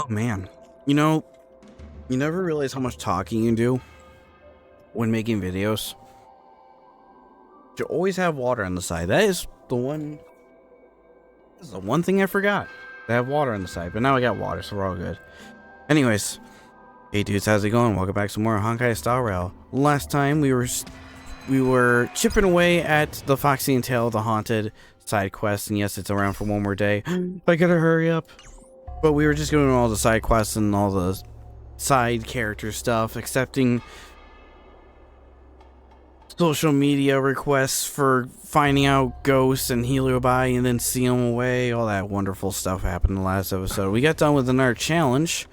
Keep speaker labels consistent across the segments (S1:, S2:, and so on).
S1: Oh man, you know, you never realize how much talking you do when making videos. You always have water on the side. That is the one. This is the one thing I forgot. To have water on the side, but now I got water, so we're all good. Anyways, hey dudes, how's it going? Welcome back to some more Honkai Star Rail. Last time we were chipping away at the Foxian Tale, the haunted side quest, and yes, it's around for one more day. I gotta hurry up. But we were just doing all the side quests and all the side character stuff, accepting social media requests for finding out ghosts and Heliobi and then see them away. All that wonderful stuff happened in the last episode. We got done with another challenge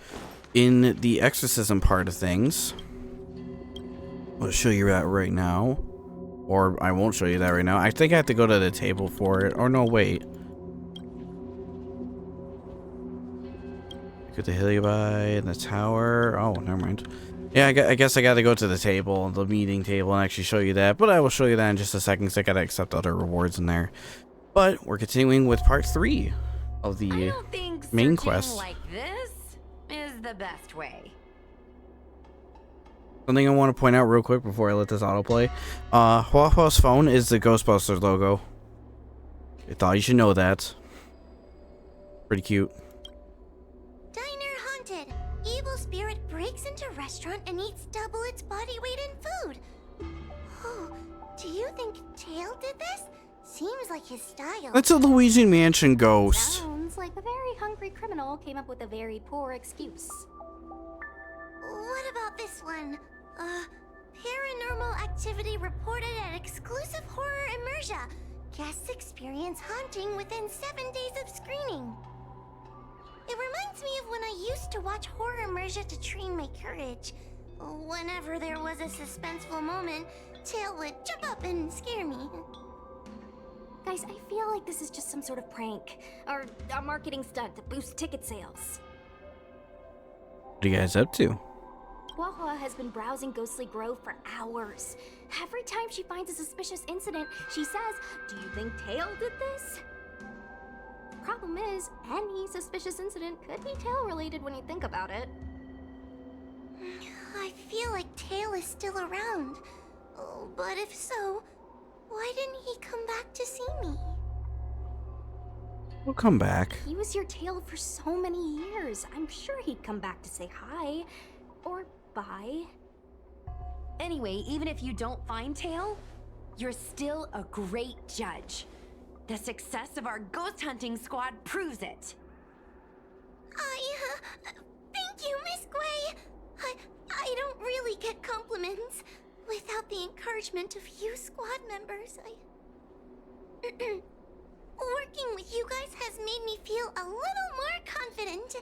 S1: in the exorcism part of things. I'll show you that right now. Or I won't show you that right now. I think I have to go to the table for it. Or no, wait. Go to Heliobi in the tower. Oh, never mind. Yeah, I guess I gotta go to the table, the meeting table, and actually show you that. But I will show you that in just a second because I gotta accept other rewards in there. But we're continuing with part 3 of the main quest.
S2: Like this is the best way.
S1: Something I want to point out real quick before I let this autoplay. Huo Huo's phone is the Ghostbusters logo. I thought you should know that. Pretty cute.
S3: Diner haunted. Evil spirit breaks into restaurant and eats double its body weight in food. Oh, do you think Tail did this? Seems like his style.
S1: That's a Luigi Mansion ghost.
S4: Sounds like a very hungry criminal came up with a very poor excuse.
S3: What about this one? Paranormal activity reported at exclusive horror immersion. Guests experience haunting within 7 days of screening. It reminds me of when I used to watch horror immersion to train my courage. Whenever there was a suspenseful moment, Tail would jump up and scare me.
S4: Guys, I feel like this is just some sort of prank or a marketing stunt to boost ticket sales.
S1: What are you guys up to?
S4: Huo Huo has been browsing Ghostly Grove for hours. Every time she finds a suspicious incident, she says, "Do you think Tail did this?" Problem is, any suspicious incident could be Tail-related when you think about it.
S3: I feel like Tail is still around. But if so, why didn't he come back to see me?
S1: We'll come back.
S4: He was your Tail for so many years. I'm sure he'd come back to say hi. Or bye.
S2: Anyway, even if you don't find Tail, you're still a great judge. The success of our ghost hunting squad proves it.
S3: Thank you, Miss Gwei. I don't really get compliments. Without the encouragement of you squad members, working with you guys has made me feel a little more confident.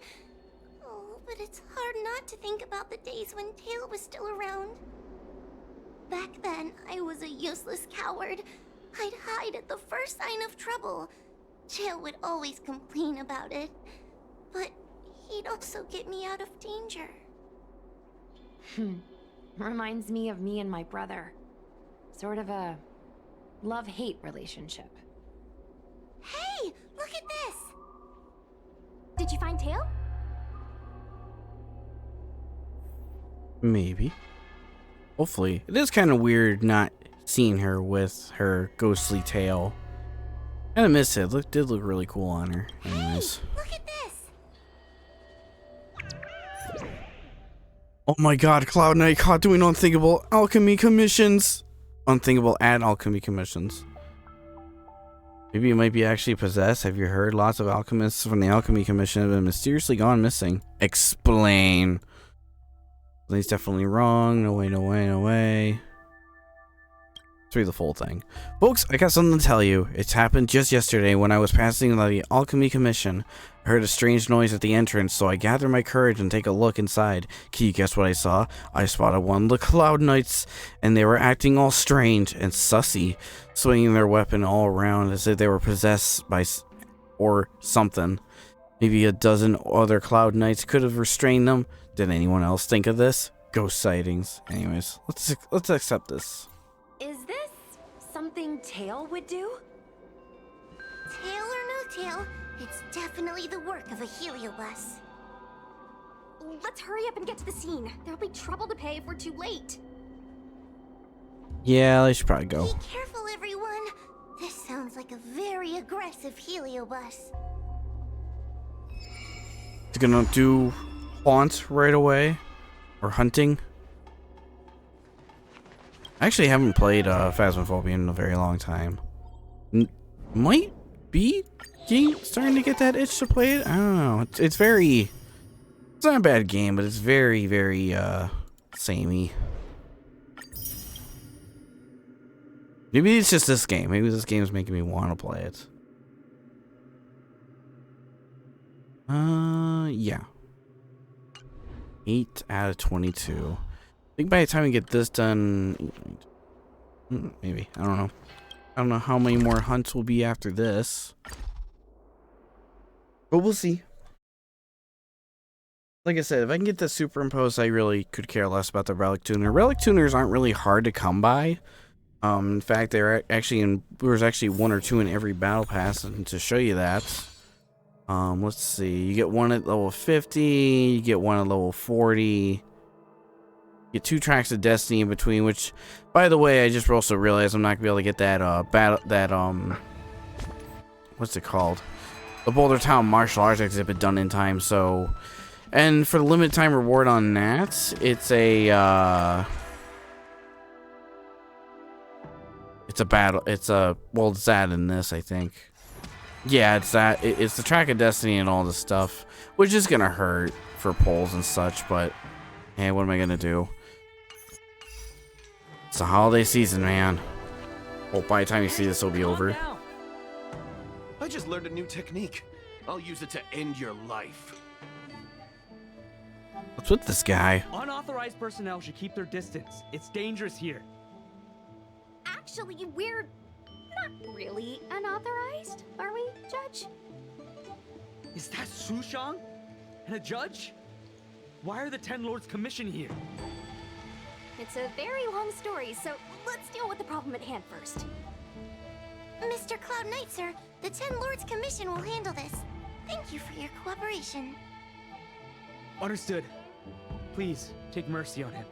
S3: Oh, but it's hard not to think about the days when Tail was still around. Back then, I was a useless coward. I'd hide at the first sign of trouble. Tail would always complain about it, but he'd also get me out of danger.
S2: Reminds me of me and my brother. Sort of a love-hate relationship.
S3: Hey, look at this!
S4: Did you find Tail?
S1: Maybe. Hopefully. It is kind of weird not seeing her with her ghostly tail. Kind of miss it. Did look really cool on her. Anyways.
S3: Hey, look at this!
S1: Oh my god, Cloud Knight caught doing unthinkable alchemy commissions. Unthinkable and alchemy commissions. Maybe it might be actually possessed. Have you heard? Lots of alchemists from the alchemy commission have been mysteriously gone missing. Explain. He's definitely wrong. No way, no way, no way. Let's read the full thing. Folks, I got something to tell you. It's happened just yesterday when I was passing the Alchemy Commission. I heard a strange noise at the entrance, so I gathered my courage and take a look inside. Can you guess what I saw? I spotted one of the Cloud Knights, and they were acting all strange and sussy, swinging their weapon all around as if they were possessed by or something. Maybe a dozen other Cloud Knights could have restrained them. Did anyone else think of this? Ghost sightings. Anyways, let's accept this.
S2: Is this something Tail would do?
S3: Tail or no tail, it's definitely the work of a Heliobus.
S4: let's hurry up and get to the scene. There'll be trouble to pay if we're too late.
S1: Yeah, I should probably go.
S3: Be careful, everyone. This sounds like a very aggressive heliobus.
S1: It's gonna do haunt right away, or hunting. I actually haven't played Phasmophobia in a very long time. Might be starting to get that itch to play it. I don't know. It's very. It's not a bad game, but it's very, very samey. Maybe it's just this game. Maybe this game is making me want to play it. Yeah. 8 out of 22. I think by the time we get this done, maybe. I don't know. I don't know how many more hunts will be after this. But we'll see. Like I said, if I can get this superimposed, I really could care less about the relic tuner. Relic tuners aren't really hard to come by. In fact, there was actually 1 or 2 in every battle pass, and to show you that, let's see. You get 1 at level 50. You get 1 at level 40. You get 2 tracks of destiny in between. Which, by the way, I just also realized I'm not gonna be able to get that what's it called? The Boulder Town martial arts exhibit done in time. So, and for the limited time reward on that, it's a battle. It's that in this, I think. Yeah, it's that. It's the track of destiny and all this stuff, which is gonna hurt for polls and such. But hey, what am I gonna do? It's the holiday season, man. Hope by the time you see this, it'll be over.
S5: I just learned a new technique. I'll use it to end your life.
S1: What's with this guy?
S6: Unauthorized personnel should keep their distance. It's dangerous here.
S4: Actually, we're not really unauthorized, are we, Judge?
S6: Is that Sushang? And a judge? Why are the 10 Lords Commission here?
S4: It's a very long story, so let's deal with the problem at hand first.
S3: Mr. Cloud Knight, sir, the 10 Lords Commission will handle this. Thank you for your cooperation.
S6: Understood. Please, take mercy on him.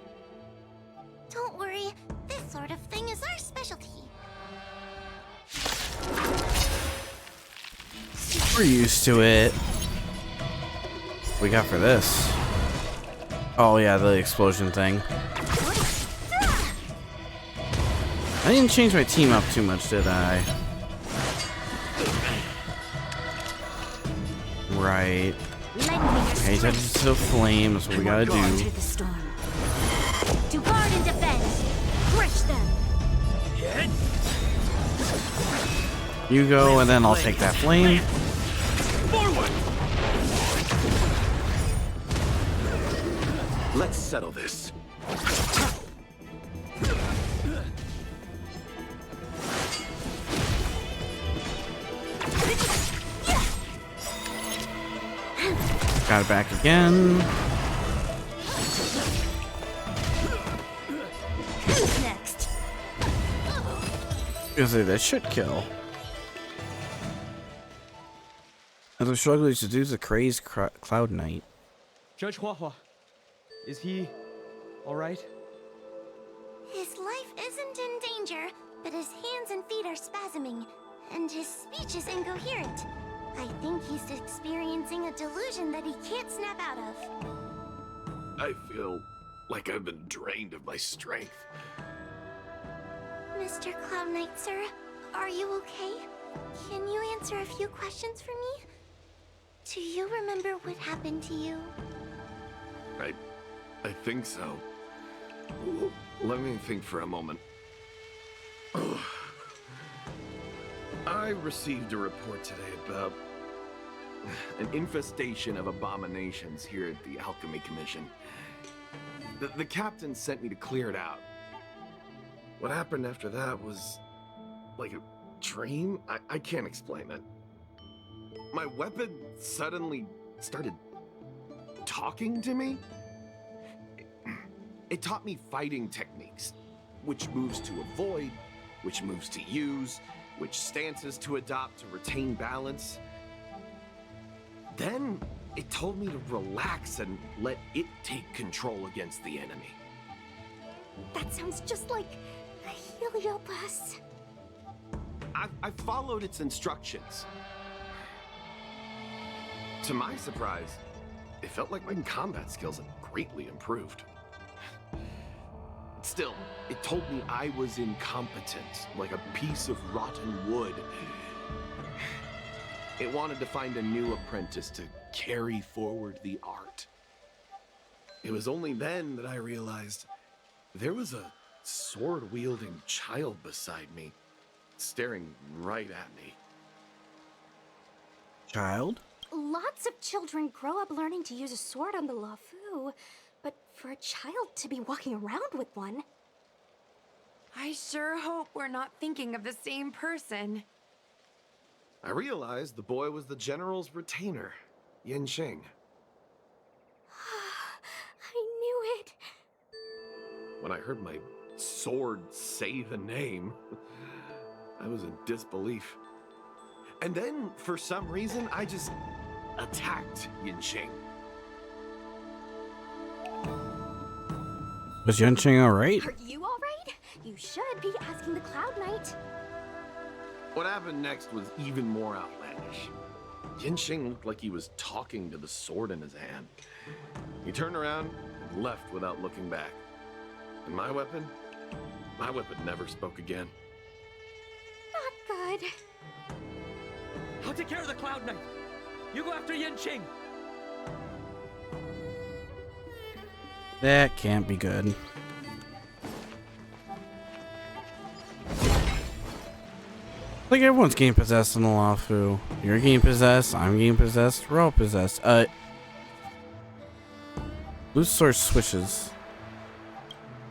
S3: Don't worry, this sort of thing is our specialty.
S1: We're used to it. What we got for this? Oh yeah, the explosion thing. I didn't change my team up too much, did I? Right. Okay, touches to the flame. That's what we gotta do.
S3: The storm. To guard and defend. Crush them.
S1: You go, and then I'll take that flame.
S5: Forward! Let's settle this.
S1: Got it back again.
S3: Next.
S1: That should kill. As I'm struggling to do the crazed Cloud Knight.
S6: Judge Huo Huo, is he alright?
S3: His life isn't in danger, but his hands and feet are spasming, and his speech is incoherent. I think he's experiencing a delusion that he can't snap out of.
S5: I feel like I've been drained of my strength.
S3: Mr. Cloud Knight, sir, are you okay? Can you answer a few questions for me? Do you remember what happened to you?
S5: I think so. Let me think for a moment. I received a report today about an infestation of abominations here at the Alchemy Commission. The captain sent me to clear it out. What happened after that was like a dream? I can't explain it. My weapon suddenly started talking to me. It taught me fighting techniques, which moves to avoid, which moves to use, which stances to adopt to retain balance. Then It told me to relax and let it take control against the enemy.
S4: That sounds just like a heliobus.
S5: I followed its instructions. To my surprise, it felt like my combat skills had greatly improved. Still, it told me I was incompetent, like a piece of rotten wood. It wanted to find a new apprentice to carry forward the art. It was only then that I realized there was a sword-wielding child beside me, staring right at me.
S1: Child?
S4: Lots of children grow up learning to use a sword on the Luofu, but for a child to be walking around with one...
S2: I sure hope we're not thinking of the same person.
S5: I realized the boy was the general's retainer, Yanqing.
S4: I knew it.
S5: When I heard my sword say the name, I was in disbelief. And then, for some reason, I just attacked Yanqing.
S1: Was Yanqing alright?
S4: Are you alright? You should be asking the Cloud Knight.
S5: What happened next was even more outlandish. Yanqing looked like he was talking to the sword in his hand. He turned around and left without looking back. And my weapon never spoke again.
S4: Not good.
S6: I'll take care of the Cloud Knight. You go after Yanqing.
S1: That can't be good. Like everyone's getting possessed in the Luofu. You're getting possessed, I'm getting possessed, we're all possessed. Loose source switches.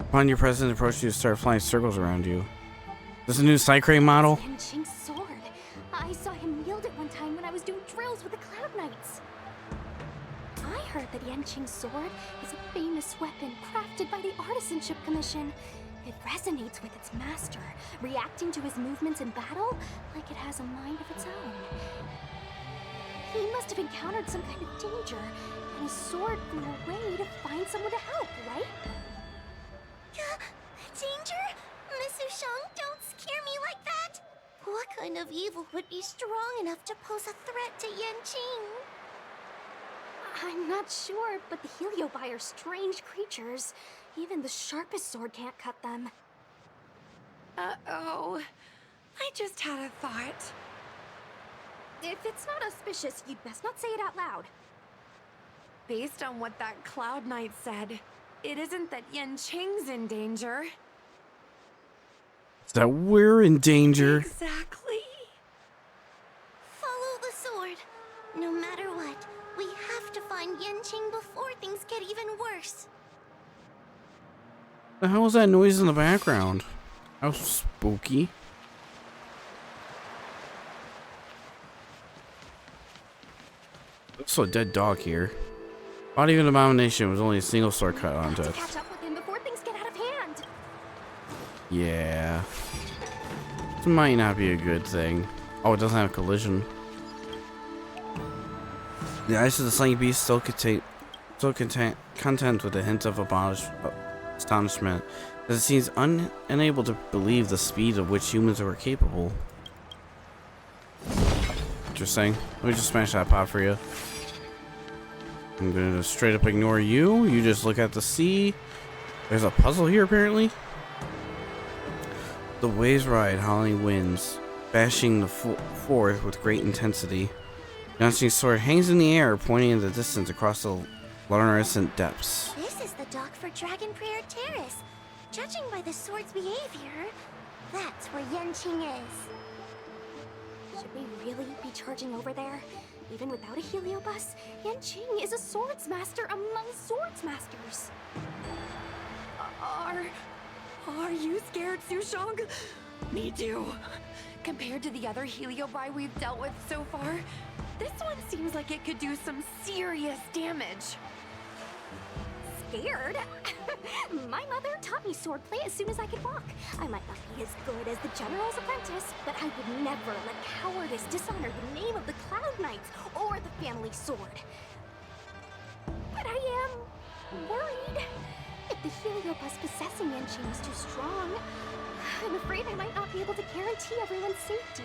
S1: Upon your presence approach, you start flying circles around you. This is a new Psycray model?
S4: Yanqing's sword. I saw him wield it one time when I was doing drills with the Cloud Knights. I heard that Yanqing's sword is a famous weapon crafted by the Artisanship Commission. It resonates with its master, reacting to his movements in battle like it has a mind of its own. He must have encountered some kind of danger, and his sword flew away to find someone to help, right?
S3: Danger? Miss Ushang, don't scare me like that! What kind of evil would be strong enough to pose a threat to Yanqing?
S4: I'm not sure, but the Heliobi are strange creatures. Even the sharpest sword can't cut them.
S2: Uh-oh. I just had a thought.
S4: If it's not auspicious, you'd best not say it out loud.
S2: Based on what that Cloud Knight said, it isn't that Yanqing's in danger.
S1: That we're in danger.
S2: Exactly.
S3: Follow the sword. No matter what, we have to find Yanqing before things get even worse.
S1: The hell was that noise in the background? How spooky. Also a dead dog here. Body of an abomination was only a single sword cut onto it.
S4: Catch up with him before things get out of hand.
S1: Yeah. This might not be a good thing. Oh, it doesn't have collision. The eyes of the slimy beast still content with a hint of astonishment, as it seems unable to believe the speed of which humans are capable. Interesting. Let me just smash that pot for you. I'm gonna straight up ignore you. You just look at the sea. There's a puzzle here, apparently. The waves ride, howling winds, bashing the forth with great intensity. Yanqing's sword hangs in the air, pointing in the distance across the luminescent depths.
S3: This is the dock for Dragon Prayer Terrace. Judging by the sword's behavior, that's where Yanqing is.
S4: Should we really be charging over there? Even without a heliobus, Yanqing is a swords master among swords masters.
S2: Are you scared, Sushang? Me too. Compared to the other Heliobi we've dealt with so far, this one seems like it could do some serious damage.
S4: Scared? My mother taught me swordplay as soon as I could walk. I might not be as good as the general's apprentice, but I would never let cowardice dishonor the name of the Cloud Knights or the family sword. Heliobus possessing Yanqing is too strong. I'm afraid I might not be able to guarantee everyone's safety.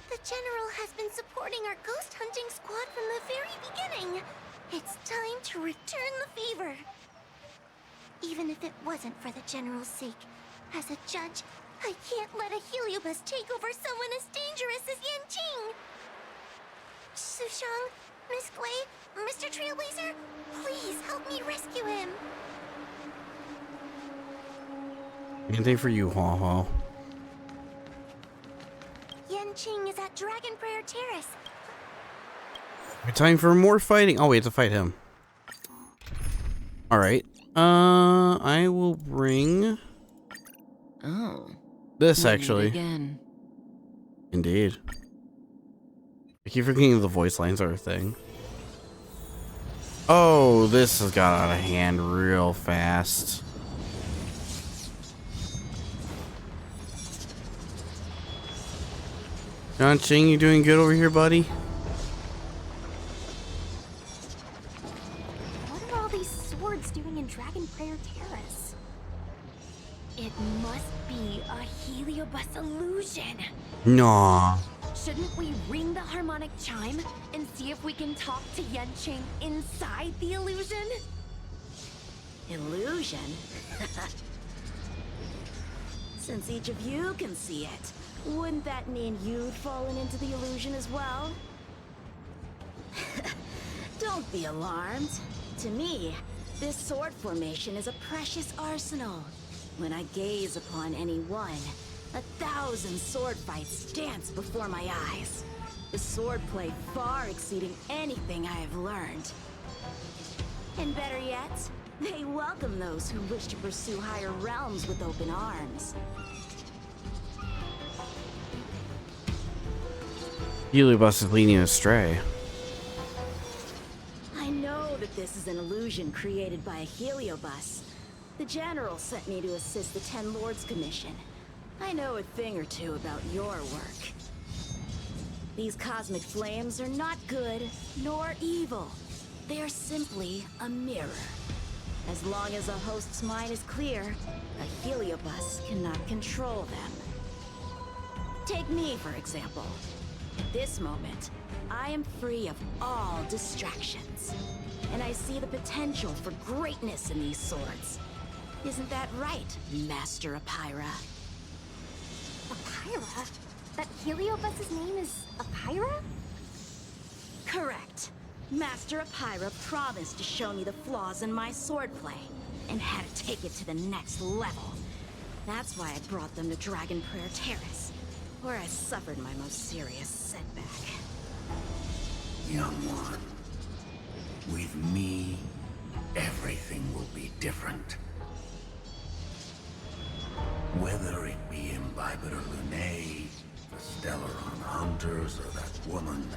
S3: The General has been supporting our ghost hunting squad from the very beginning. It's time to return the favor. Even if it wasn't for the General's sake, as a judge, I can't let a Heliobus take over someone as dangerous as Yanqing. Sushang, Miss Gui, Mr. Trailblazer, please help me rescue him.
S1: Anything for you, Huo Huo.
S3: Yanqing is at Dragon Prayer Terrace.
S1: Time for more fighting. Oh, we have to fight him. Alright. I will bring
S7: Oh.
S1: this
S7: we meet
S1: actually.
S7: Again.
S1: Indeed. I keep forgetting the voice lines are a thing. Oh, this has got out of hand real fast. Yanqing, you doing good over here, buddy?
S4: What are all these swords doing in Dragon Prayer Terrace?
S2: It must be a Heliobus illusion.
S1: Nah.
S2: Shouldn't we ring the harmonic chime and see if we can talk to Yanqing inside the illusion?
S7: Illusion? Since each of you can see it, wouldn't that mean you'd fallen into the illusion as well? Don't be alarmed. To me, this sword formation is a precious arsenal. When I gaze upon any one, 1,000 sword fights dance before my eyes. The swordplay far exceeding anything I have learned. And better yet, they welcome those who wish to pursue higher realms with open arms.
S1: Heliobus is leading astray.
S7: I know that this is an illusion created by a Heliobus. The General sent me to assist the Ten Lords Commission. I know a thing or two about your work. These cosmic flames are not good nor evil. They are simply a mirror. As long as a host's mind is clear, a Heliobus cannot control them. Take me, for example. At this moment, I am free of all distractions. And I see the potential for greatness in these swords. Isn't that right, Master Apira?
S4: Apira? That Heliobus's name is Apira?
S7: Correct. Master Apira promised to show me the flaws in my swordplay, and had to take it to the next level. That's why I brought them to Dragon Prayer Terrace, where I suffered my most serious setback.
S8: Young one, with me, everything will be different. Whether it be Imbibitor Lunae, the Stellaron Hunters, or that woman,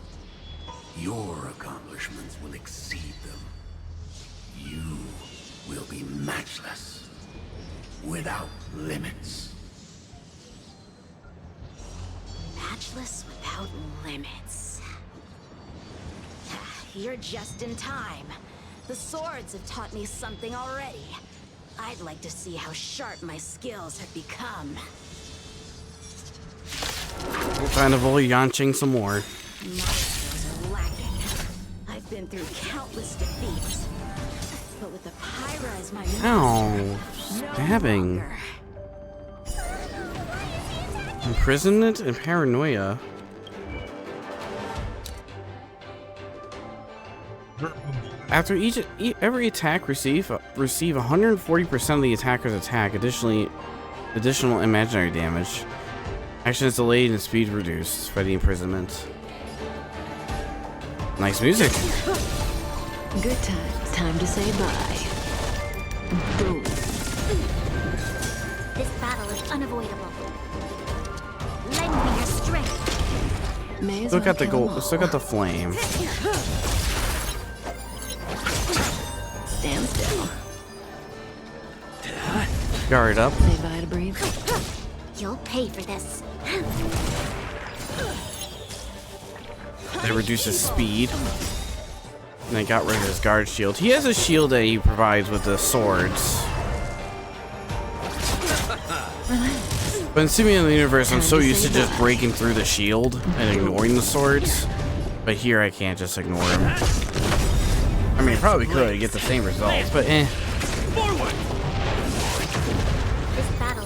S8: your accomplishments will exceed them. You will be matchless, without limits.
S7: Matchless without limits. You're just in time. The swords have taught me something already. I'd like to see how sharp my skills have become.
S1: We're trying to bully Yanqing some more.
S7: My skills are lacking. I've been through countless defeats. But with Apira as my
S1: Ow. Stabbing. Imprisonment and paranoia. After every attack receive 140% of the attacker's attack. Additional imaginary damage. Action is delayed and speed reduced by the imprisonment. Nice music.
S7: Good times. Time to say bye. Boom.
S3: This battle is unavoidable. Lend me your strength.
S7: May as
S1: Still
S7: well
S1: got the
S7: kill 'em
S1: gold.
S7: all.
S1: Still got the flame.
S7: Stand still.
S1: Guard up.
S7: Say bye to breathe.
S3: You'll pay for this.
S1: That reduces speed. And I got rid of his guard shield. He has a shield that he provides with the swords. But in Simian the Universe, I'm so used to just breaking through the shield and ignoring the swords. But here I can't just ignore him. I mean, I probably could get the same results, but eh.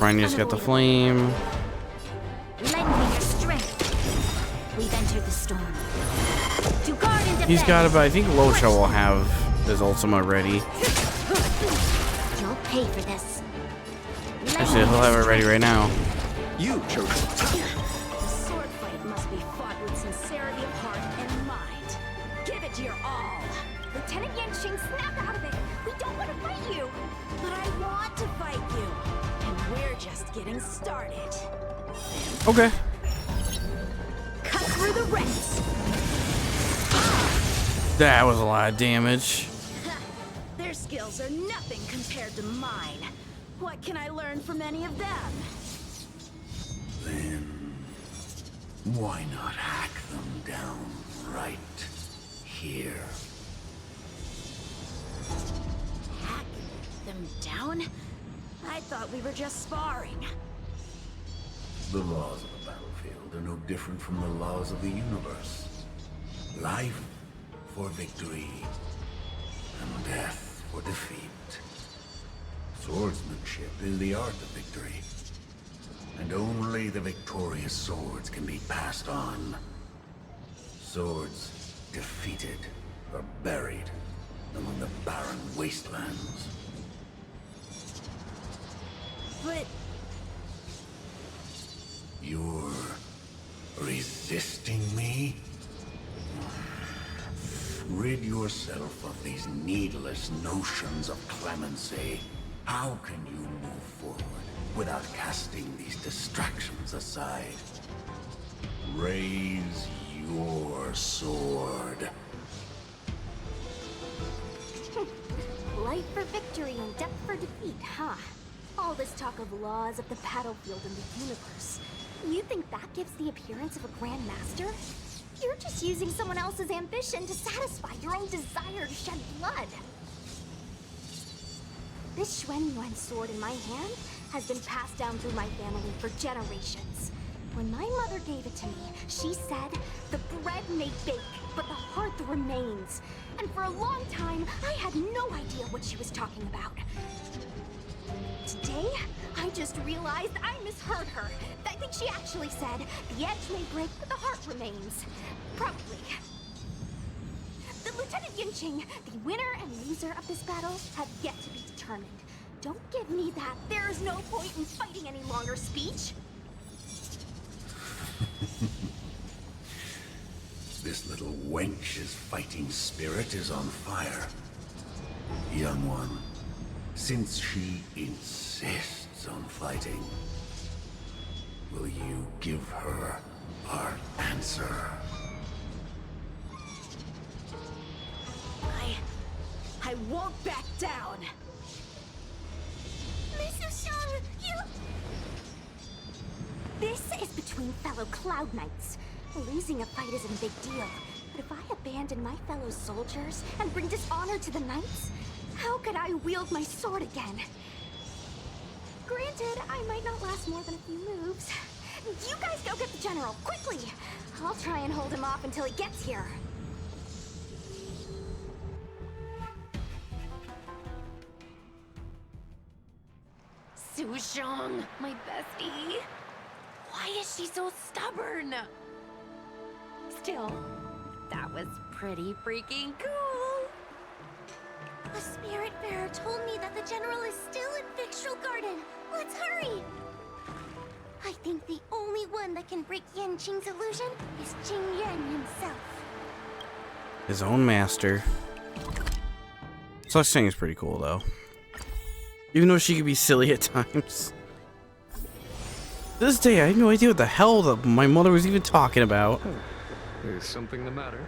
S1: Ryan's got the flame.
S3: Lend me your strength. We've entered the storm. To guard and defend.
S1: He's got it, but I think Locha will have his ultimate ready.
S3: You'll pay for this.
S1: Actually, he'll have it ready right now.
S5: You chose.
S7: The sword fight must be fought with sincerity of heart and mind. Give it your all.
S4: Lieutenant Yanqing, snap out of it! We don't want to fight you!
S7: But I want to fight you. And we're just getting started.
S1: Okay.
S7: Cut through the ranks.
S1: That was a lot of damage.
S7: Their skills are nothing compared to mine. What can I learn from any of them?
S8: Then why not hack them down right here?
S7: Hack them down? I thought we were just sparring.
S8: The laws of the battlefield are no different from the laws of the universe. Life for victory, and death for defeat. Swordsmanship is the art of victory, and only the victorious swords can be passed on. Swords defeated are buried among the barren wastelands.
S7: But
S8: You're resisting me? Rid yourself of these needless notions of clemency. How can you move forward without casting these distractions aside? Raise your sword.
S4: Life for victory and death for defeat, huh? All this talk of laws of the battlefield and the universe. You think that gives the appearance of a Grand Master? You're just using someone else's ambition to satisfy your own desire to shed blood. This Xuan Yuan sword in my hand has been passed down through my family for generations. When my mother gave it to me, she said, the bread may bake, but the heart remains. And for a long time, I had no idea what she was talking about. Today, I just realized I misheard her. I think she actually said, the edge may break, but the heart remains. Probably. The Lieutenant Yanqing, the winner and loser of this battle, have yet to be determined. Don't give me that there is no point in fighting any longer speech.
S8: This little wench's fighting spirit is on fire. Young one, since she insists on fighting, will you give her our answer?
S7: I won't back down.
S3: Mr. Shang, you...
S4: This is between fellow Cloud Knights. Losing a fight isn't a big deal. But if I abandon my fellow soldiers and bring dishonor to the Knights, how could I wield my sword again? Granted, I might not last more than a few moves. You guys go get the General, quickly! I'll try and hold him off until he gets here.
S2: Su Shang, my bestie. Why is she so stubborn? Still, that was pretty freaking cool.
S3: A spirit bearer told me that the general is still in Victual Garden. Let's hurry! I think the only one that can break Yanqing's illusion is Jing Yuan himself.
S1: His own master. Such thing is pretty cool though. Even though she can be silly at times. To this day, I have no idea what the hell my mother was even talking about.
S9: Is something the matter?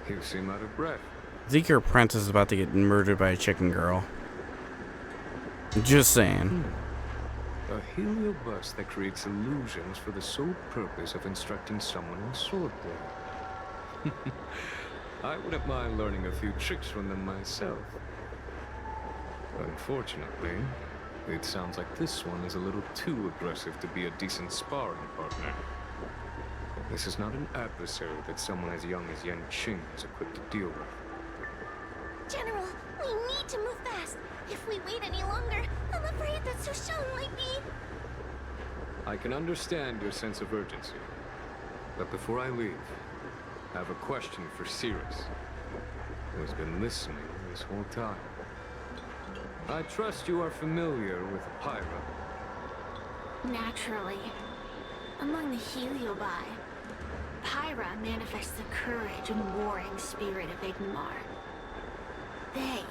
S9: You seem out of breath.
S1: I think your apprentice is about to get murdered by a chicken girl. Just saying.
S9: A heliobus that creates illusions for the sole purpose of instructing someone in swordplay. I wouldn't mind learning a few tricks from them myself. Unfortunately, it sounds like this one is a little too aggressive to be a decent sparring partner. This is not an adversary that someone as young as Yan Qing is equipped to deal with.
S3: General, we need to move fast. If we wait any longer, I'm afraid that Sushang might be...
S9: I can understand your sense of urgency. But before I leave, I have a question for Cirrus, who has been listening this whole time. I trust you are familiar with Pyra.
S4: Naturally. Among the Heliobi, Pyra manifests the courage and warring spirit of Igmar. They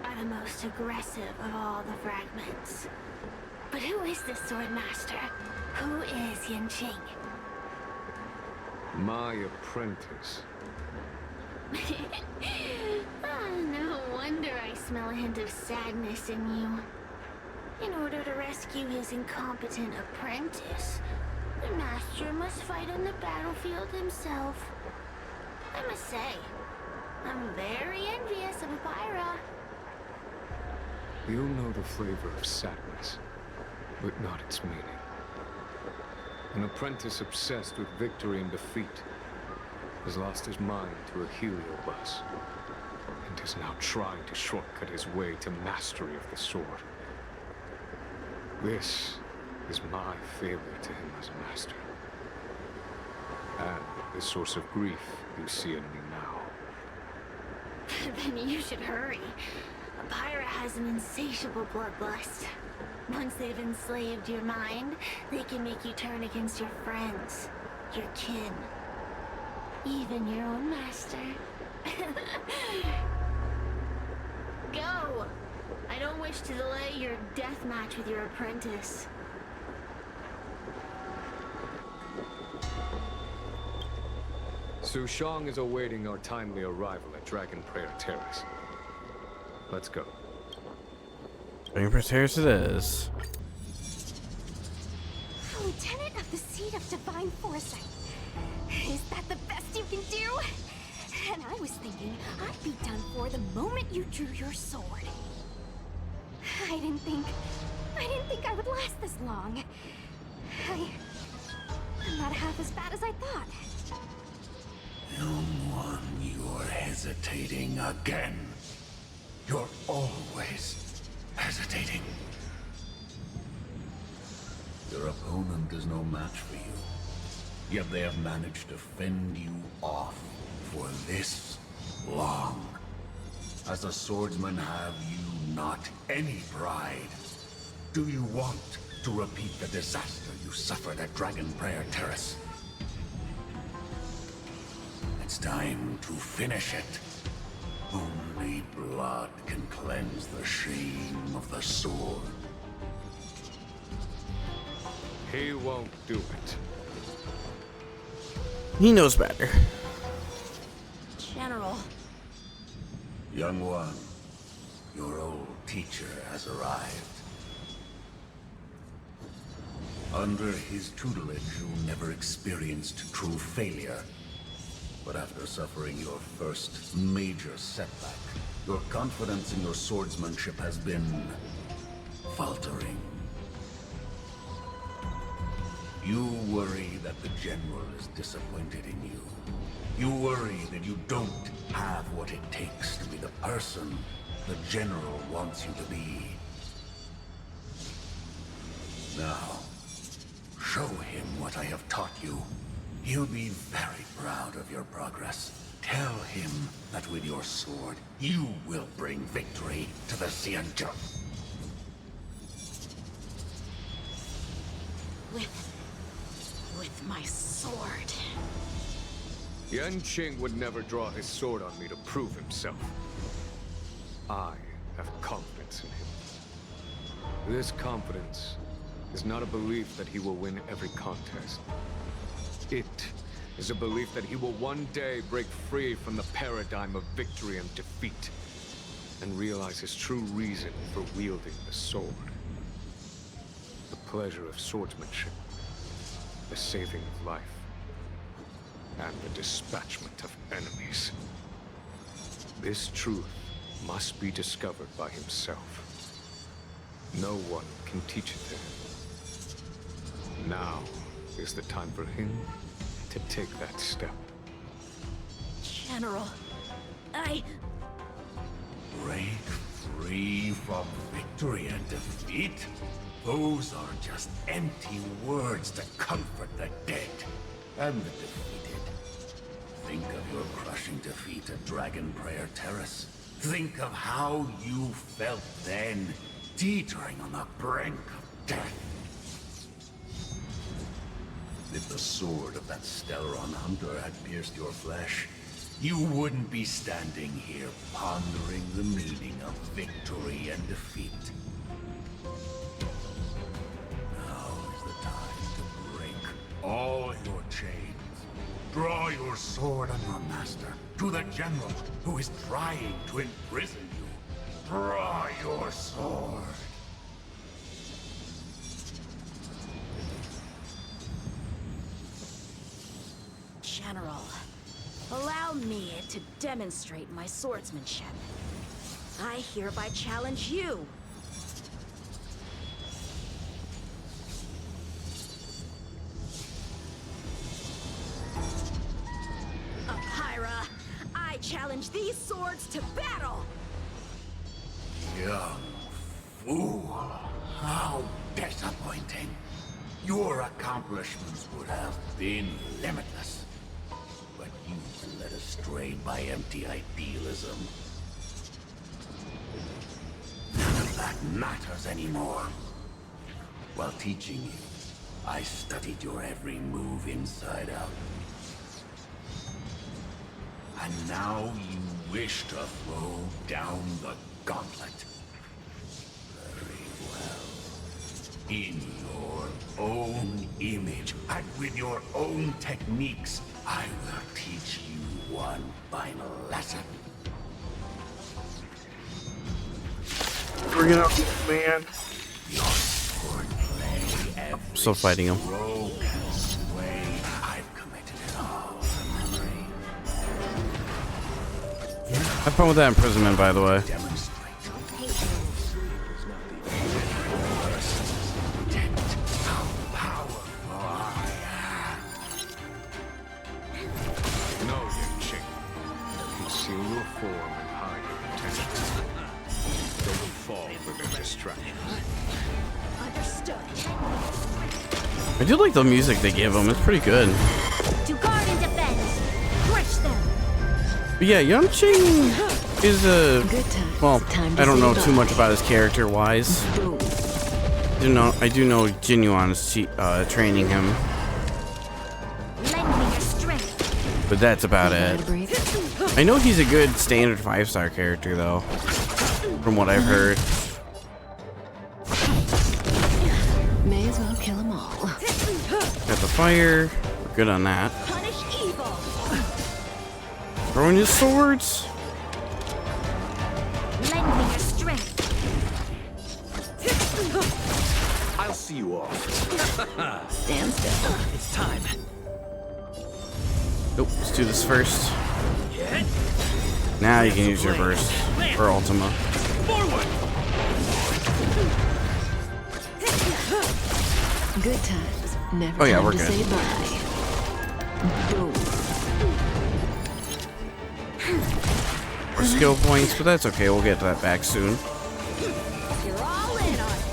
S4: are the most aggressive of all the fragments. But who is this sword master? Who is Yan Qing?
S9: My apprentice.
S4: No wonder I smell a hint of sadness in you. In order to rescue his incompetent apprentice, the master must fight on the battlefield himself. I must say, I'm very envious of Pyra.
S9: You know the flavor of sadness, but not its meaning. An apprentice obsessed with victory and defeat has lost his mind to a heliobus, and is now trying to shortcut his way to mastery of the sword. This is my failure to him as a master, and the source of grief you see in me now.
S4: Then you should hurry. Pyra has an insatiable bloodlust. Once they've enslaved your mind, they can make you turn against your friends, your kin, even your own master. Go! I don't wish to delay your death match with your apprentice.
S9: Sushang is awaiting our timely arrival at Dragon Prayer Terrace. Let's go.
S1: Dragon Prayer Terrace it is.
S2: Lieutenant of the Seat of Divine Foresight. Is that the best you can do? And I was thinking I'd be done for the moment you drew your sword. I didn't think I would last this long. I'm not half as bad as I thought.
S8: Young one, you're hesitating again. You're always hesitating. Your opponent is no match for you. Yet they have managed to fend you off for this long. As a swordsman, have you not any pride? Do you want to repeat the disaster you suffered at Dragon Prayer Terrace? It's time to finish it. Only blood can cleanse the shame of the sword.
S9: He won't do it.
S1: He knows better.
S7: General.
S8: Young one, your old teacher has arrived. Under his tutelage, you never experienced true failure. But after suffering your first major setback, your confidence in your swordsmanship has been faltering. You worry that the general is disappointed in you. You worry that you don't have what it takes to be the person the general wants you to be. Now, show him what I have taught you. He'll be very proud of your progress. Tell him that with your sword, you will bring victory to the Xianzhou.
S7: With my sword.
S9: Yan Qing would never draw his sword on me to prove himself. I have confidence in him. This confidence is not a belief that he will win every contest. It is a belief that he will one day break free from the paradigm of victory and defeat, and realize his true reason for wielding the sword. The pleasure of swordsmanship, the saving of life, and the dispatchment of enemies. This truth must be discovered by himself. No one can teach it to him. Now is the time for him to take that step.
S7: General,
S8: Break free from victory and defeat? Those are just empty words to comfort the dead and the defeated. Think of your crushing defeat at Dragon Prayer Terrace. Think of how you felt then, teetering on the brink of death. If the sword of that Stellaron hunter had pierced your flesh, you wouldn't be standing here pondering the meaning of victory and defeat. Now is the time to break all your chains. Draw your sword on your master, to the general who is trying to imprison you. Draw your sword.
S7: General, allow me to demonstrate my swordsmanship. I hereby challenge you. Apira, I challenge these swords to battle!
S8: Young fool. How disappointing. Your accomplishments would have been limitless. But you were led astray by empty idealism. None of that matters anymore. While teaching you, I studied your every move inside out. And now you wish to throw down the gauntlet. Very well. In your own image, and with your own techniques, I will teach you one final lesson.
S1: Bring it up, man.
S8: Your swordplay,
S1: Still fighting him.
S8: stroke and sway, I've committed it all to memory.
S1: Have fun with that imprisonment, by the way.
S8: Demonstrate. Detect how powerful I am.
S9: No, Yuan-Ching. Conceal your form and hide your potential. Don't fall for their distractions.
S7: Understood.
S1: I do like the music they give him. It's pretty good.
S4: To guard and defend. Crush them.
S1: But yeah, Yuan-Ching is a... Well, I don't know too much about his character wise. I do know Jinyuan is training him,
S4: Lend me your strength.
S1: but that's about it. I know he's a good standard 5-star character though, from what I've heard.
S2: May as well kill them all.
S1: Got the fire. We're good on that.
S7: Punish evil.
S1: Throwing his swords.
S4: Lend me your strength.
S5: I'll see you off.
S2: Stand still.
S6: It's time.
S1: Nope, let's do this first. Now you can use your burst or Ultima.
S6: Forward!
S2: Good times. Never
S1: Oh, yeah,
S2: time
S1: we're
S2: to
S1: good.
S2: say bye. Boom.
S1: Or skill points, but that's okay. We'll get that back soon.
S7: You're all in on it.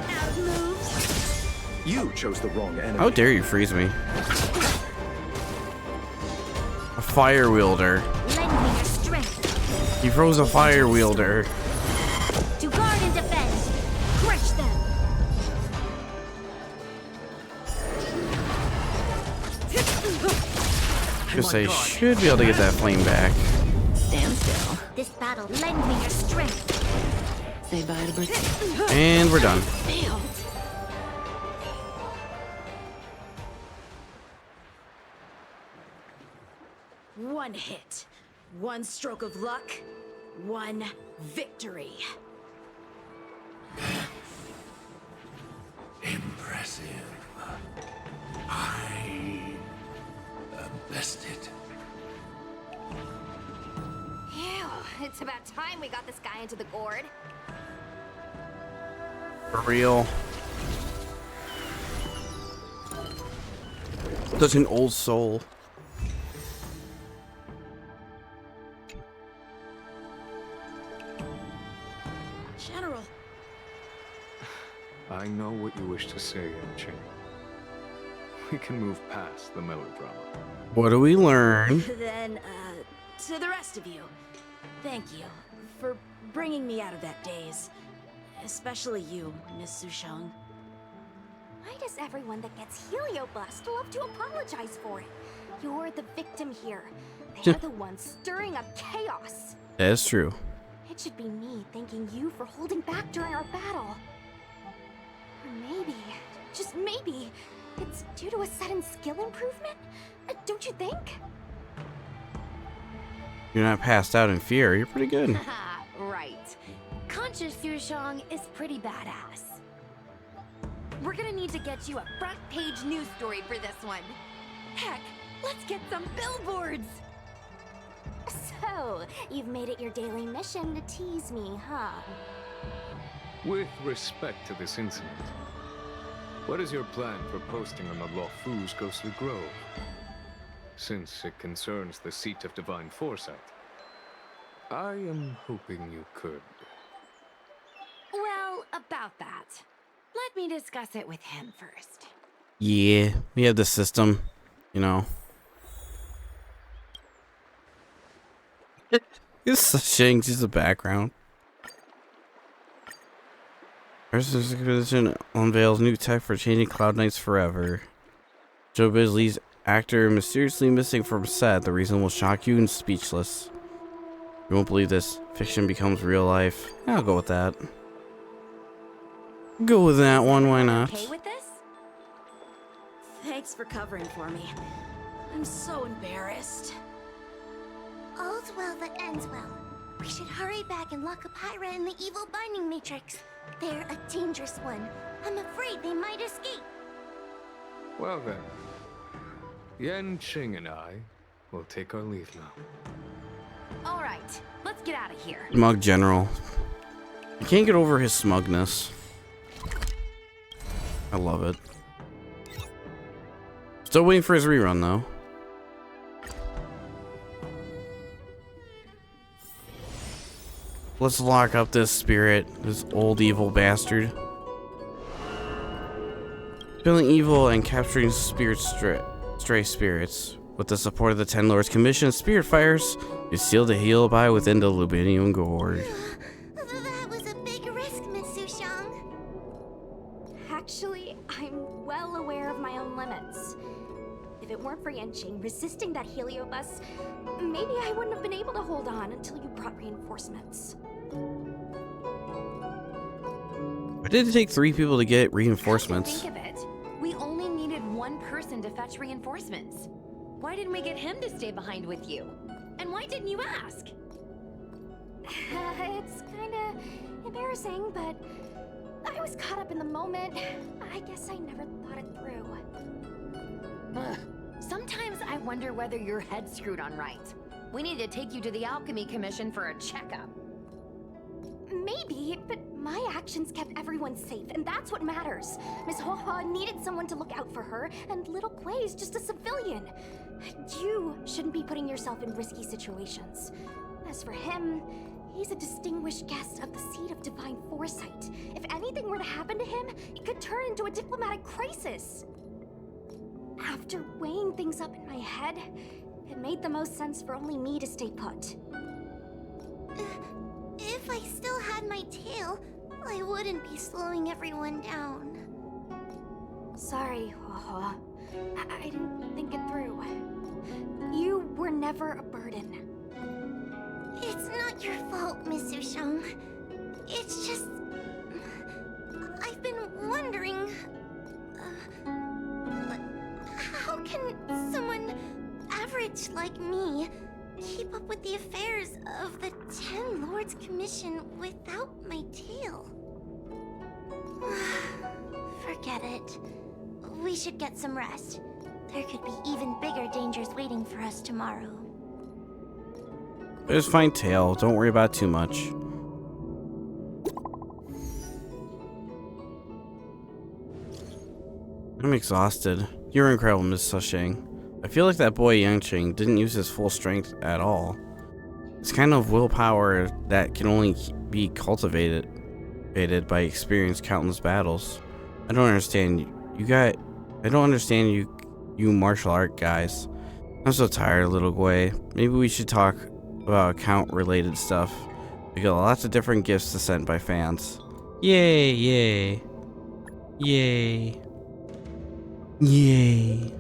S7: Out of moves.
S5: You chose the wrong enemy.
S1: How dare you freeze me? A fire wielder.
S4: Lend me your strength.
S1: He froze a fire wielder.
S4: To guard and defend. Crush them.
S1: Because they should be able to get that flame back.
S2: Stand still.
S4: This battle. Lend me your strength.
S2: Say bye to Britt.
S1: And we're done.
S2: Failed.
S7: One hit. One stroke of luck. One victory.
S8: Impressive. I am bested.
S4: Phew. It's about time we got this guy into the gourd.
S1: For real. Such an old soul.
S7: General.
S9: I know what you wish to say, Chen. We can move past the melodrama.
S1: What do we learn?
S7: Then, to the rest of you, thank you for bringing me out of that daze. Especially you, Miss Sushang.
S4: Why does everyone that gets heliobust love to apologize for it? You're the victim here. They're the ones stirring up chaos.
S1: That is true.
S4: It should be me thanking you for holding back during our battle. Or maybe, just maybe, it's due to a sudden skill improvement? Don't you think?
S1: You're not passed out in fear. You're pretty good.
S2: Haha, right. Conscious Sushang is pretty badass. We're gonna need to get you a front page news story for this one. Heck, let's get some billboards!
S4: So, you've made it your daily mission to tease me, huh?
S9: With respect to this incident, what is your plan for posting on the Luofu's Ghostly Grove? Since it concerns the seat of divine foresight, I am hoping you could.
S2: Well, about that. Let me discuss it with him first.
S1: Yeah, we have the system, you know. It's Shang's just the background. First Expedition unveils new tech for changing Cloud Knights forever. Joe Bisley's actor mysteriously missing from set. The reason will shock you and speechless. You won't believe this. Fiction becomes real life. I'll go with that. Go with that one, why not?
S2: Okay with this?
S7: Thanks for covering for me. I'm so embarrassed.
S3: All's well that ends well. We should hurry back and lock up Hyra in the evil binding matrix. They're a dangerous one. I'm afraid they might escape.
S9: Well then, Yan Qing and I will take our leave now.
S2: Alright, let's get out of here.
S1: Smug General. I can't get over his smugness. I love it. Still waiting for his rerun though. Let's lock up this spirit, this old evil bastard. Killing evil and capturing stray spirits. With the support of the Ten Lords Commission, Spirit Fires is sealed to heal by within the Lubinium Gorge.
S3: That was a big risk, Miss Sushang.
S4: Actually, I'm well aware of my own limits. If it weren't for Yanqing resisting that heliobus, maybe I wouldn't have been able to hold on until you brought reinforcements.
S1: Why did it take 3 people to get reinforcements?
S2: Think of it. We only needed one person to fetch reinforcements. Why didn't we get him to stay behind with you? And why didn't you ask?
S4: It's kinda embarrassing, but I was caught up in the moment. I guess I never thought it through.
S2: Ugh. Sometimes I wonder whether your head's screwed on right. We need to take you to the Alchemy Commission for a checkup.
S4: Maybe, but my actions kept everyone safe, and that's what matters. Miss Huo Huo needed someone to look out for her, and little Kuei's just a civilian. You shouldn't be putting yourself in risky situations. As for him, he's a distinguished guest of the seat of divine foresight. If anything were to happen to him, it could turn into a diplomatic crisis. After weighing things up in my head, it made the most sense for only me to stay put.
S3: If I still had my tail, I wouldn't be slowing everyone down.
S4: Sorry, Huo Huo. I didn't think it through. You were never a burden.
S3: It's not your fault, Miss Sushang. It's just... I've been wondering... how can someone average like me keep up with the affairs of the Ten Lords Commission without my tail? Forget it. We should get some rest. There could be even bigger dangers waiting for us tomorrow.
S1: Just find Tail. Don't worry about it too much. I'm exhausted. You're incredible, Miss Sushing. I feel like that boy Yangqing didn't use his full strength at all. It's kind of willpower that can only be cultivated by experience countless battles. I don't understand you martial art guys. I'm so tired, little Gui. Maybe we should talk about account-related stuff. We got lots of different gifts to send by fans. Yay, yay. Yay. Yay.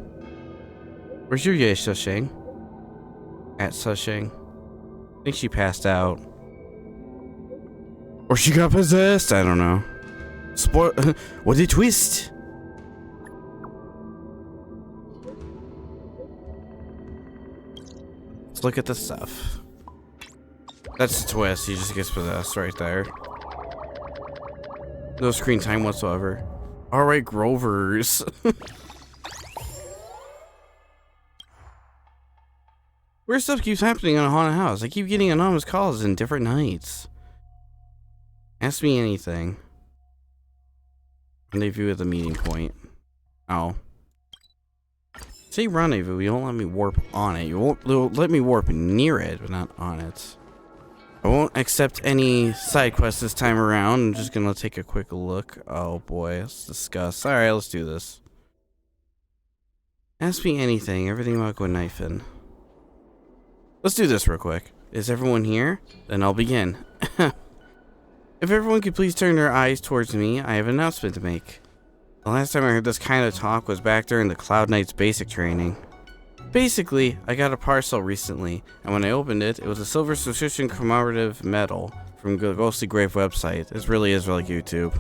S1: Where's your Yay, Sushing? At Sushing. I think she passed out. Or she got possessed, I don't know. What a twist! Let's look at the stuff. That's the twist, he just gets possessed right there. No screen time whatsoever. Alright, Grovers. Weird stuff keeps happening on a haunted house. I keep getting anonymous calls in different nights. Ask me anything. Rendezvous at the meeting point. Oh. Say rendezvous, you don't let me warp on it. You won't let me warp near it, but not on it. I won't accept any side quests this time around. I'm just gonna take a quick look. Oh boy, let's discuss. Alright, let's do this. Ask me anything, everything about Gwenifin. Let's do this real quick. Is everyone here? Then I'll begin. If everyone could please turn their eyes towards me, I have an announcement to make. The last time I heard this kind of talk was back during the Cloud Knight's basic training. Basically, I got a parcel recently, and when I opened it, it was a silver subscription commemorative medal from the Ghostly Grave website. This really is like YouTube.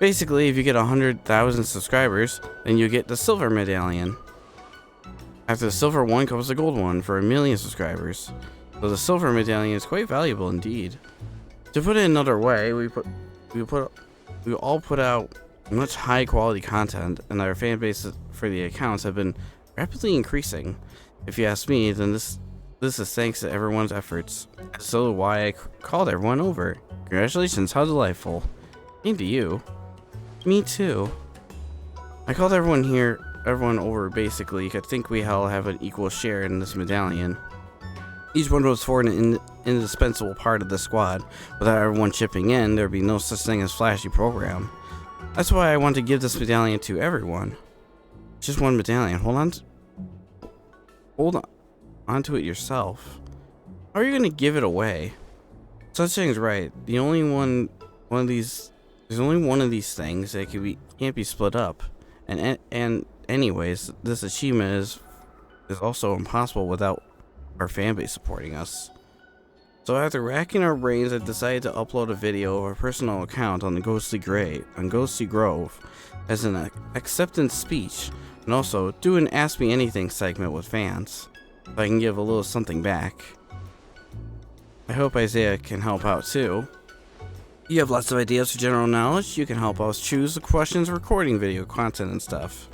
S1: Basically, if you get 100,000 subscribers, then you get the silver medallion. After the silver one comes the gold one for 1,000,000 subscribers. So the silver medallion is quite valuable indeed. To put it another way, we all put out much high quality content, and our fan base for the accounts have been rapidly increasing. If you ask me, then this is thanks to everyone's efforts. So why I called everyone over. Congratulations, how delightful. Same to you. Me too. I called everyone over basically. I think we all have an equal share in this medallion. Each one was for an indispensable part of the squad. Without everyone chipping in, there'd be no such thing as flashy program. That's why I want to give this medallion to everyone. Just one medallion. Hold on to it yourself. How are you gonna give it away? Such thing's right. There's only one of these things that can't be split up. And anyways, this achievement is also impossible without our fanbase supporting us. So after racking our brains, I decided to upload a video of our personal account on the Ghostly Grove as an acceptance speech, and also do an Ask Me Anything segment with fans, so I can give a little something back. I hope Isaiah can help out too. You have lots of ideas for general knowledge. You can help us choose the questions, recording video content and stuff.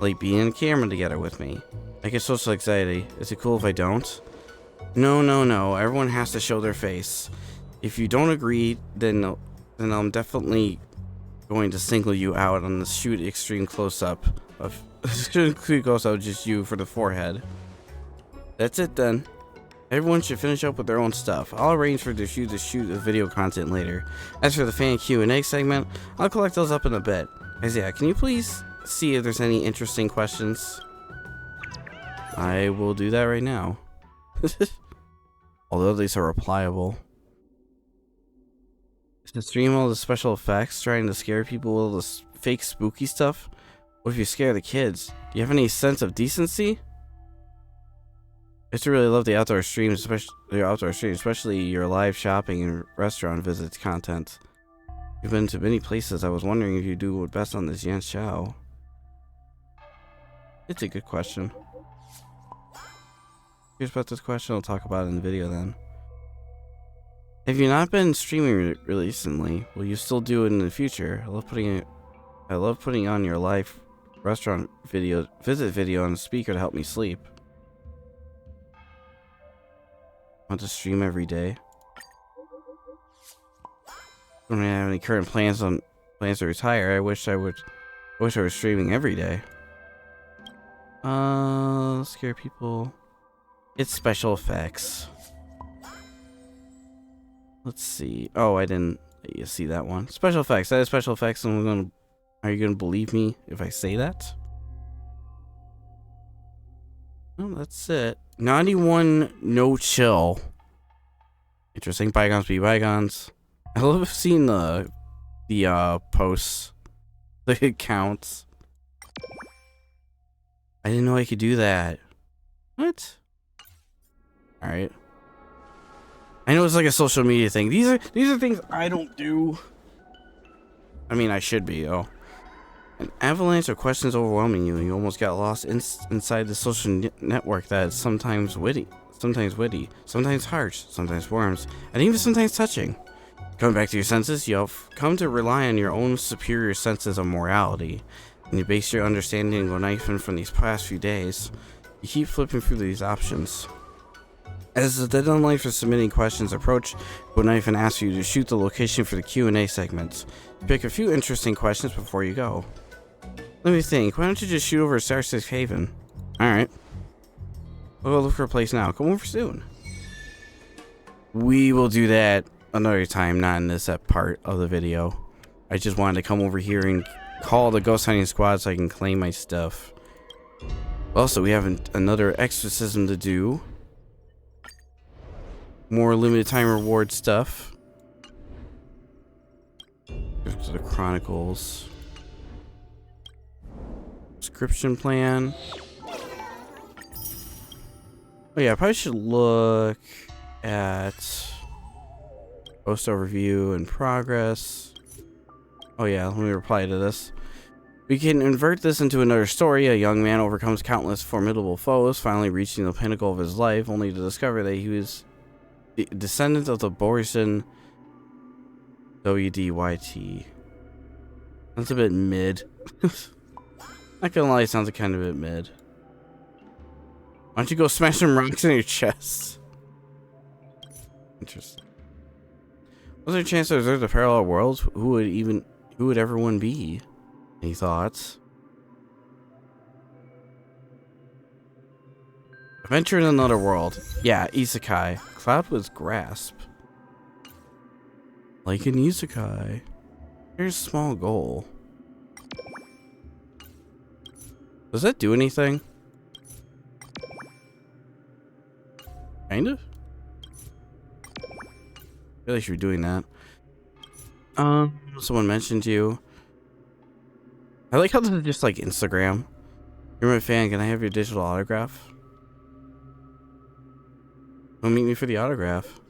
S1: Like being in camera together with me. I get social anxiety. Is it cool if I don't? No. Everyone has to show their face. If you don't agree, then I'm definitely going to single you out on the shoot extreme close-up of just you for the forehead. That's it then. Everyone should finish up with their own stuff. I'll arrange for the shoot the video content later. As for the fan Q&A segment, I'll collect those up in a bit. Isaiah, can you please see if there's any interesting questions? I will do that right now. Although these are replyable. To stream all the special effects, trying to scare people with all this fake spooky stuff? What if you scare the kids? Do you have any sense of decency? I used to really love the outdoor streams, especially your live shopping and restaurant visits content. You've been to many places. I was wondering if you do best on this Yan Xiao. It's a good question. Here's about this question. I'll talk about it in the video then. Have you not been streaming recently? Will you still do it in the future? I love putting on your live restaurant visit video on the speaker to help me sleep. Want to stream every day. Don't have any current plans to retire. I wish I was streaming every day. Scare people. It's special effects. Let's see. Oh, I didn't see that one. Special effects. That is special effects, and are you gonna believe me if I say that? Oh, that's it. 91 no chill. Interesting. Bygones be bygones. I love seeing the posts, the accounts. I didn't know I could do that. What? All right. I know it's like a social media thing. These are things I don't do. I mean, I should be though. An avalanche of questions overwhelming you, and you almost got lost inside the social network that is sometimes witty, sometimes harsh, sometimes warms, and even sometimes touching. Coming back to your senses, you've come to rely on your own superior senses of morality, and you base your understanding of knifing from these past few days. You keep flipping through these options. As the deadline for submitting questions approach, Knife asks you to shoot the location for the Q&A segments. Pick a few interesting questions before you go. Let me think. Why don't you just shoot over Star 6 Haven? Alright. We'll go look for a place now. Come over soon. We will do that another time, not in this part of the video. I just wanted to come over here and call the ghost hunting squad so I can claim my stuff. Also, we have another exorcism to do. More limited time reward stuff. Go to the Chronicles. Subscription plan. Oh yeah, I probably should look at post overview and progress. Oh yeah, let me reply to this. We can invert this into another story. A young man overcomes countless formidable foes, finally reaching the pinnacle of his life, only to discover that he was the descendant of the Borsian WDYT. That's a bit mid. Not gonna lie, it sounds kind of a bit mid. Why don't you go smash some rocks in your chest? Interesting. Was there a chance that there's a parallel world? Who would everyone be? Any thoughts? Adventure in another world. Yeah, isekai. Cloud was grasp. Like an isekai. Here's a small goal. Does that do anything? Kind of? I feel like you're doing that. Someone mentioned you. I like how this is just like Instagram. You're my fan, can I have your digital autograph? Don't meet me for the autograph.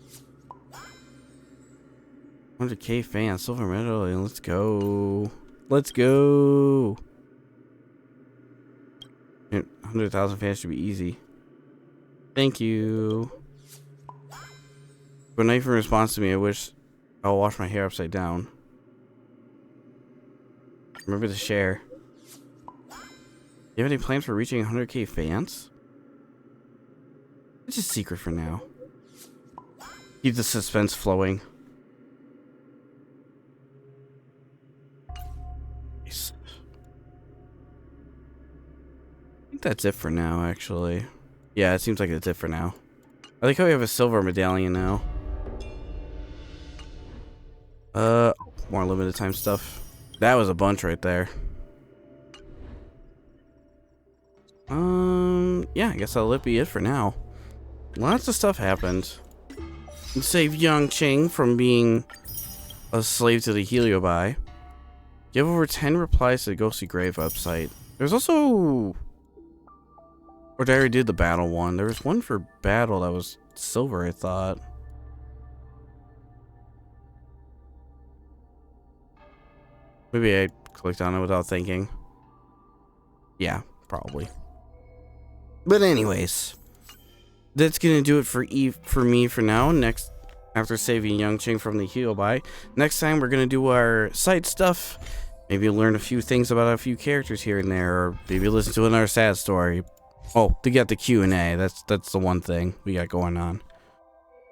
S1: 100k fans, silver medal, let's go. Let's go. 100,000 fans should be easy. Thank you. When Knife in response to me, I wish I'll wash my hair upside down. Remember to share. Do you have any plans for reaching 100k fans? It's a secret for now. Keep the suspense flowing. Nice. I think that's it for now, actually. Yeah, it seems like it's it for now. I like how we have a silver medallion now. More limited time stuff. That was a bunch right there. Yeah, I guess that'll be it for now. Lots of stuff happened. We saved Yang Ching from being a slave to the Heliobi. Give over 10 replies to the Ghostly Grave website. There's also... Or did I already do the battle one? There was one for battle that was silver, I thought. Maybe I clicked on it without thinking. Yeah, probably. But anyways, that's gonna do it for me for now. Next, after saving Yang Ching from the Heliobi, next time we're gonna do our side stuff. Maybe learn a few things about a few characters here and there, or maybe listen to another sad story. Oh, to get the Q&A. That's the one thing we got going on.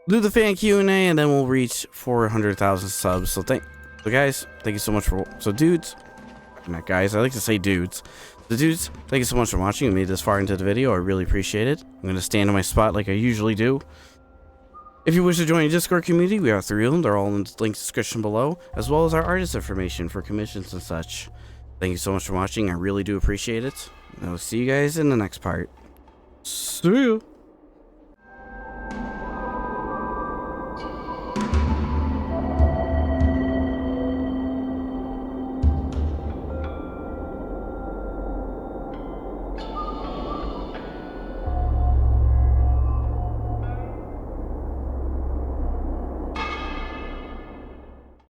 S1: do the fan Q&A, and then we'll reach 400,000 subs. So guys, thank you so much for, dudes, not guys, I like to say dudes. The dudes, thank you so much for watching and made this far into the video. I really appreciate it. I'm going to stand in my spot like I usually do. If you wish to join the Discord community, we have 3 of them. They're all in the link description below, as well as our artist information for commissions and such. Thank you so much for watching. I really do appreciate it. And I will see you guys in the next part. See you.